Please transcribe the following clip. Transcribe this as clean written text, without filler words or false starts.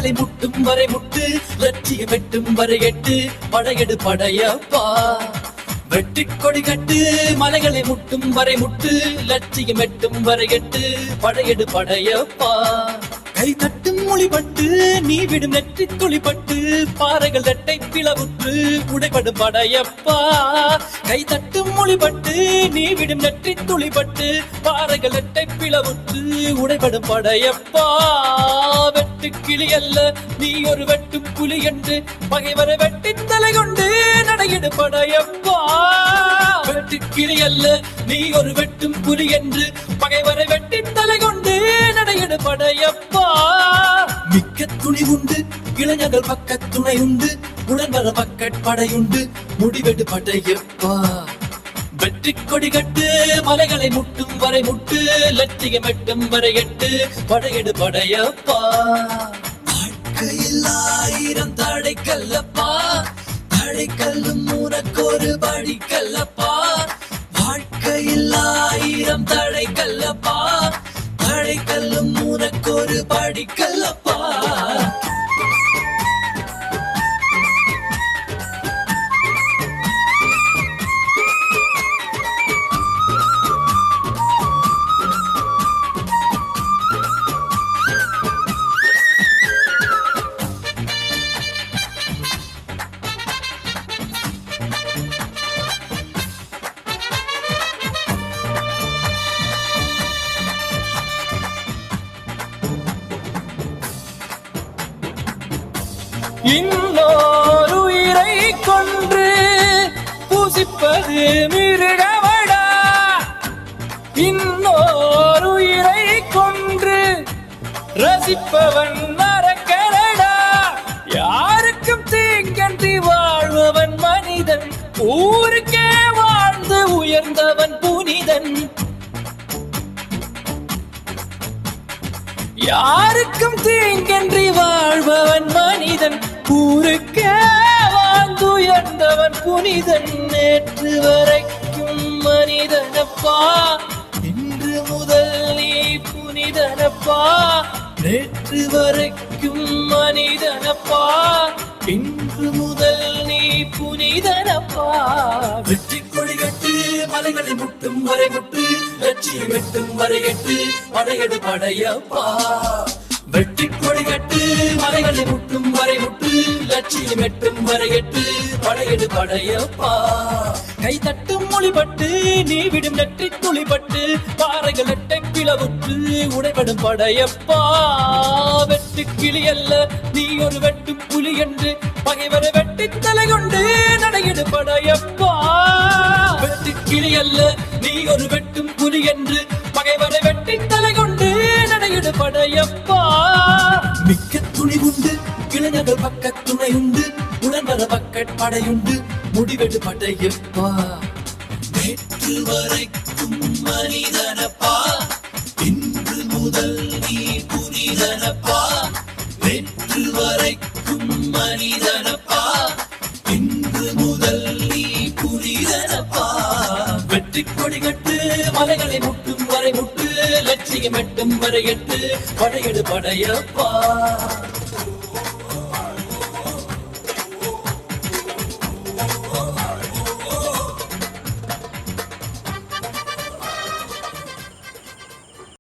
மலைகளை முட்டும் வரை முட்டு, லட்சியம் வெட்டும் வரை எட்டு, படையெடு படையப்பா. வெற்றி கொடி கட்டு, மலைகளை முட்டும் வரை முட்டு, லட்சியம் வெட்டும் வரை எட்டு, படையெடு படையப்பா. கை தட்டும் மொழிபட்டு நீ விடும் நெற்றி துளிப்பட்டு, பாறைகள் ரெட்டை பிளவுற்று உடைபடும் படையப்பா. கை தட்டும் மொழிபட்டு நீ விடும் நெற்றி துளிப்பட்டு, பாறைகள் ரெட்டை பிளவுற்று உடைபடும் படையப்பா. வெட்டு கிளி அல்ல நீ ஒரு வெட்டும் புலி என்று, பகைவரை வெட்டி தலை கொண்டு நடையிடு படையப்பா. வெட்டு கிளி அல்ல நீ ஒரு வெட்டும் புலி என்று, பகைவரை வெட்டி தலை கொண்டு நடையிடு படையப்பா. மிக்க துணி உண்டு, இளைஞர்கள் பக்க துணை உண்டு, உடன் வர பக்க படையுண்டு, முடிவெடு படையப்பா. வெற்றி கொடி கட்டு, மலைகளை முட்டும் வரை முட்டு, லட்சியம் எட்டும் வரை எட்டு, படையெடு படையப்பா. வாழ்க்கையில் 1000 தடை கல்லப்பா, தடை கல்லும் உனக்கொரு படி கல்லப்பா. வாழ்க்கையில் 1000 தடை கல்லப்பா, தடை கல்லும் உனக்கொரு படி கல்லப்பா. இன்னொரு உயிரை கொன்று பூசிப்பது மிருகமடா, இன்னொரு உயிரை கொன்று ரசிப்பவன் நரக்கரடா. யாருக்கும் தீங்கன்றி வாழ்பவன் மனிதன், ஊருக்கே வாழ்ந்து உயர்ந்தவன் புனிதன். யாருக்கும் தீங்கன்றி வாழ்பவன் மனிதன், ஊருக்கே வாழ்ந்துயர்ந்தவன் புனிதன். நேற்று வரைக்கும் மனிதனப்பா, இன்று முதல் நீ புனிதனப்பா. நேற்று வரைக்கும் மனிதனப்பா, இன்று முதல் நீ புனிதனப்பா. வெற்றி கொடி கட்டு, மலைகளை முட்டும் வரை முட்டு, லட்சியம் எட்டும் வரை எட்டு, படையெடு படையப்பா. வெற்றி கொடி கட்டு, மலைகளை முட்டும் வரை முட்டு, லட்சியம் எட்டும் வரை எட்டு, படையெடு படையப்பா. கை தட்டும் மொழிபட்டு நீ விடும் நெற்றி துளிப்பட்டு, பாறைகள் எட்டை பிளவுற்று உடைபடும் படையப்பா. வெட்டு கிளி அல்ல நீ ஒரு வெட்டும் புலி என்று, பகைவரை வெட்டி தலை கொண்டு நடையிடு படையப்பா. வெட்டு கிளி அல்ல நீ ஒரு வெட்டும் புலி என்று, பகைவரை வெட்டி தலை கொண்டு நடையிடு படையப்பா. மிக்க துணி உண்டு, இளைஞர்கள் பக்க துணை உண்டு, உடன் வர பக்க படையுண்டு, முடிவெடு படையப்பா. நேற்று வரைக்கும் மனிதனப்பா, இன்று முதல் நீ புனிதனப்பா. நேற்று வரைக்கும் மனிதனப்பா, இன்று முதல் நீ புனிதனப்பா. வெற்றி கொடி கட்டு, மலைகளை முட்டும் வரை முட்டு, லட்சியம் எட்டும் வரை எட்டு, படையெடு படையப்பா.